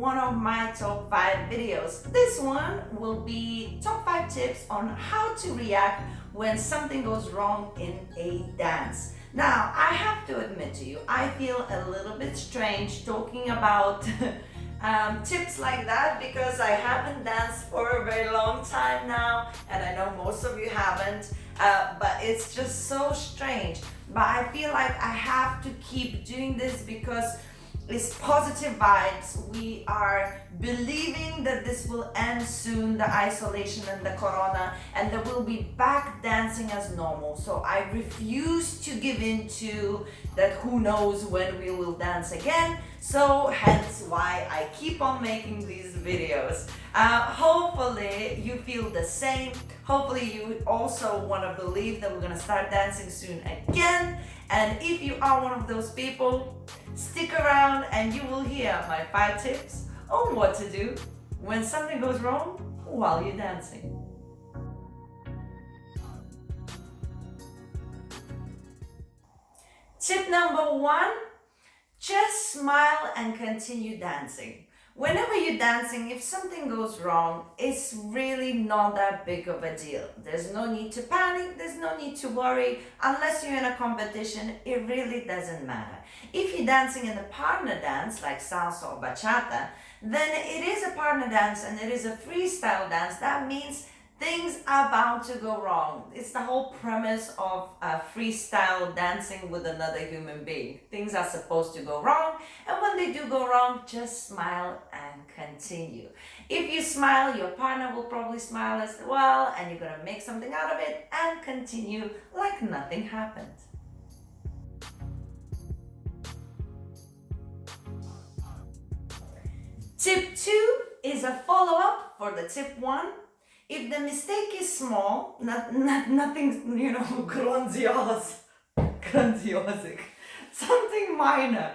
one of my top 5 videos. This one will be top 5 tips on how to react when something goes wrong in a dance. Now, I have to admit to you, I feel a little bit strange talking about tips like that because I haven't danced for a very long time now, and I know most of you haven't, but it's just so strange. But I feel like I have to keep doing this because it's positive vibes. We are believing that this will end soon, the isolation and the corona, and that we'll be back dancing as normal. So I refuse to give in to that who knows when we will dance again. So hence why I keep on making these videos. Hopefully you feel the same. Hopefully you also want to believe that we're going to start dancing soon again. And if you are one of those people, stick around and you will hear my 5 tips on what to do when something goes wrong while you're dancing. Tip number 1, just smile and continue dancing. Whenever you're dancing, if something goes wrong, it's really not that big of a deal. There's no need to panic, there's no need to worry. Unless you're in a competition, it really doesn't matter. If you're dancing in a partner dance, like salsa or bachata, then it is a partner dance and it is a freestyle dance. That means things are bound to go wrong. It's the whole premise of freestyle dancing with another human being. Things are supposed to go wrong, and when they do go wrong, just smile and continue. If you smile, your partner will probably smile as well, and you're gonna make something out of it and continue like nothing happened. Tip 2 is a follow-up for the tip 1. If the mistake is small, nothing, grandiose, grandiosic, something minor,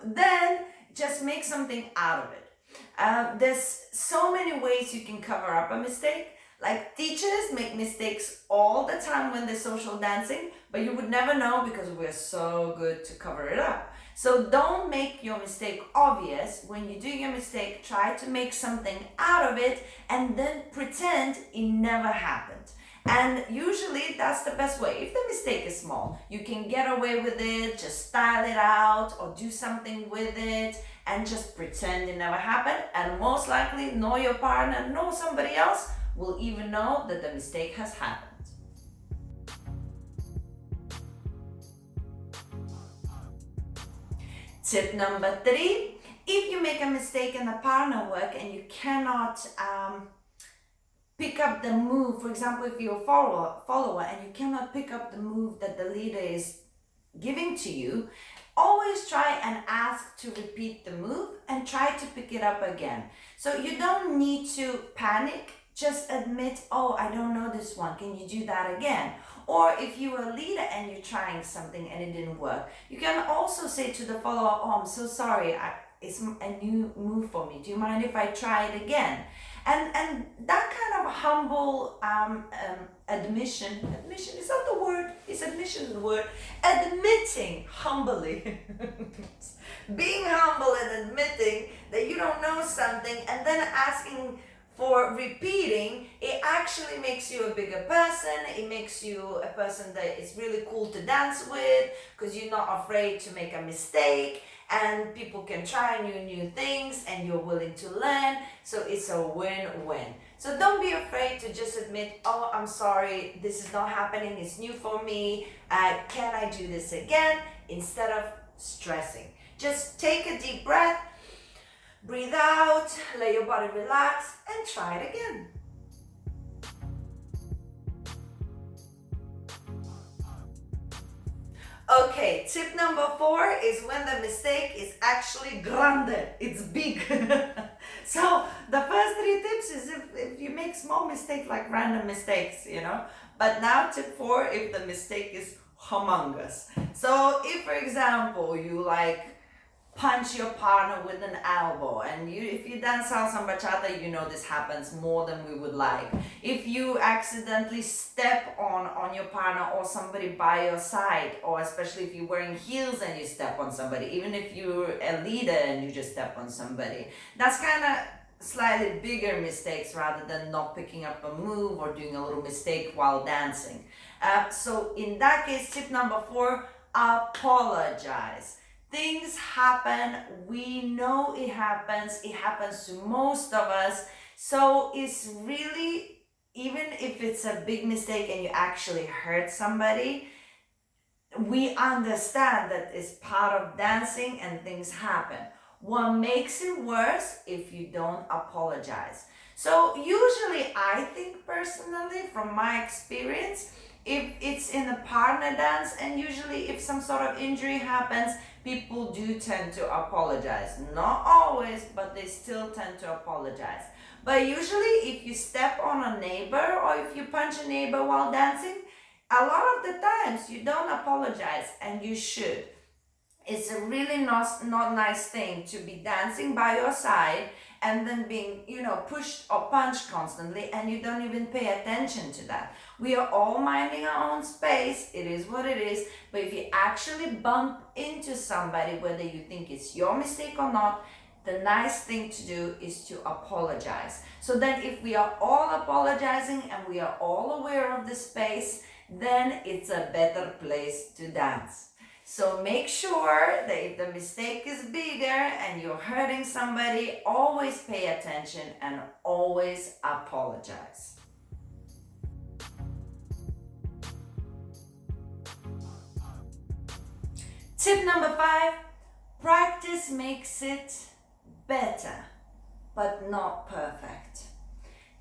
then just make something out of it. There's so many ways you can cover up a mistake. Like teachers make mistakes all the time when they're social dancing, but you would never know because we're so good to cover it up. So don't make your mistake obvious. When you do your mistake, try to make something out of it and then pretend it never happened. And usually that's the best way. If the mistake is small, you can get away with it, just style it out or do something with it and just pretend it never happened. And most likely, nor your partner, nor somebody else will even know that the mistake has happened. Tip number 3, if you make a mistake in the partner work and you cannot pick up the move, for example, if you're a follower and you cannot pick up the move that the leader is giving to you, always try and ask to repeat the move and try to pick it up again. So you don't need to panic. Just admit, oh, I don't know this one. Can you do that again? Or if you're a leader and you're trying something and it didn't work, you can also say to the follower, oh, I'm so sorry. It's a new move for me. Do you mind if I try it again? And that kind of humble admission, is that the word? Is admission the word? Admitting humbly. Being humble and admitting that you don't know something and then asking for repeating, it actually makes you a bigger person. It makes you a person that is really cool to dance with because you're not afraid to make a mistake and people can try new things and you're willing to learn. So it's a win-win. So don't be afraid to just admit, oh, I'm sorry, this is not happening, it's new for me. Can I do this again? Instead of stressing. Just take a deep breath. Breathe out, let your body relax, and try it again. Okay, tip number 4 is when the mistake is actually grande, it's big. So the first 3 tips is if you make small mistakes, like random mistakes, But now tip 4, if the mistake is humongous. So if, for example, you punch your partner with an elbow. And if you dance salsa and bachata, you know this happens more than we would like. If you accidentally step on your partner or somebody by your side, or especially if you're wearing heels and you step on somebody, even if you're a leader and you just step on somebody, that's kind of slightly bigger mistakes rather than not picking up a move or doing a little mistake while dancing. So in that case, tip number 4, apologize. Things happen, we know it happens to most of us, so it's really, even if it's a big mistake and you actually hurt somebody, we understand that it's part of dancing and things happen. What makes it worse if you don't apologize? So usually I think personally, from my experience, if it's in a partner dance and usually if some sort of injury happens, people do tend to apologize. Not always, but they still tend to apologize. But usually if you step on a neighbor or if you punch a neighbor while dancing, a lot of the times you don't apologize, and you should. It's a really not nice thing to be dancing by your side and then being, pushed or punched constantly, and you don't even pay attention to that. We are all minding our own space. It is what it is. But if you actually bump into somebody, whether you think it's your mistake or not, the nice thing to do is to apologize. So then if we are all apologizing and we are all aware of the space, then it's a better place to dance. So make sure that if the mistake is bigger and you're hurting somebody, always pay attention and always apologize. Tip number 5, practice makes it better, but not perfect.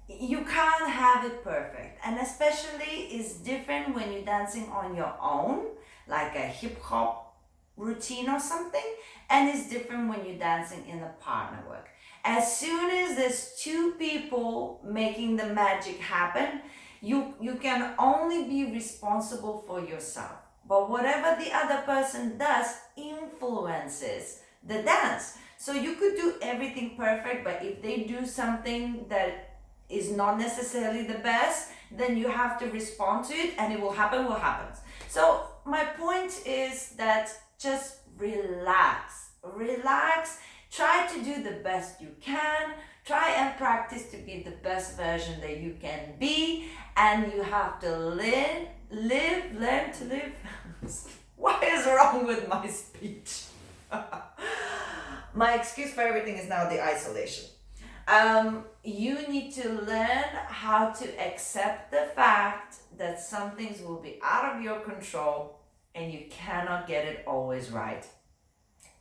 You can't have it perfect, and especially it's different when you're dancing on your own, like a hip hop routine or something, and it's different when you're dancing in a partner work. As soon as there's 2 people making the magic happen, you can only be responsible for yourself. But whatever the other person does influences the dance. So you could do everything perfect, but if they do something that is not necessarily the best, then you have to respond to it, and it will happen what happens. So my point is that just relax, try to do the best you can, try and practice to be the best version that you can be, and you have to learn to live. What is wrong with my speech? My excuse for everything is now the isolation. You need to learn how to accept the fact that some things will be out of your control and you cannot get it always right.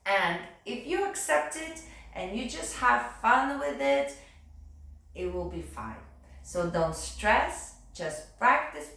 And if you accept it and you just have fun with it, it will be fine. So don't stress, just practice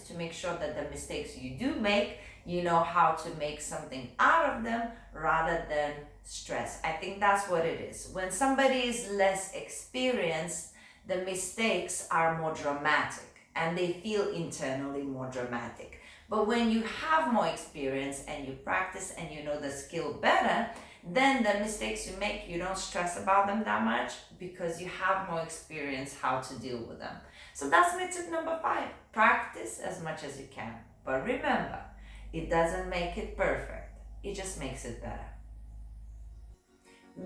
to make sure that the mistakes you do make, you know how to make something out of them rather than stress. I think that's what it is. When somebody is less experienced, the mistakes are more dramatic and they feel internally more dramatic. But when you have more experience and you practice and you know the skill better, then the mistakes you make, you don't stress about them that much because you have more experience how to deal with them. So that's my tip number 5. Practice as much as you can. But remember, it doesn't make it perfect. It just makes it better.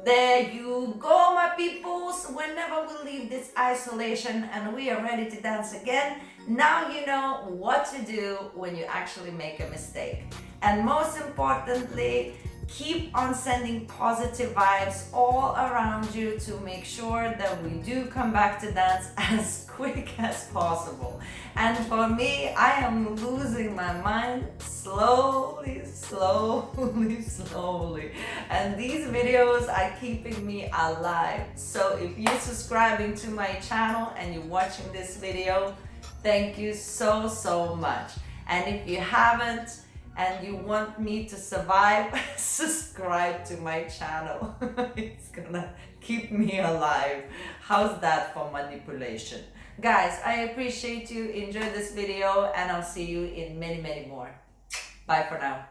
There you go, my peoples. Whenever we leave this isolation and we are ready to dance again, now you know what to do when you actually make a mistake. And most importantly, keep on sending positive vibes all around you to make sure that we do come back to dance as quick as possible. And for me, I am losing my mind slowly. And these videos are keeping me alive. So if you're subscribing to my channel and you're watching this video, thank you so much. And if you haven't, and you want me to survive, subscribe to my channel. It's gonna keep me alive. How's that for manipulation? Guys, I appreciate you. Enjoy this video and I'll see you in many more. Bye for now.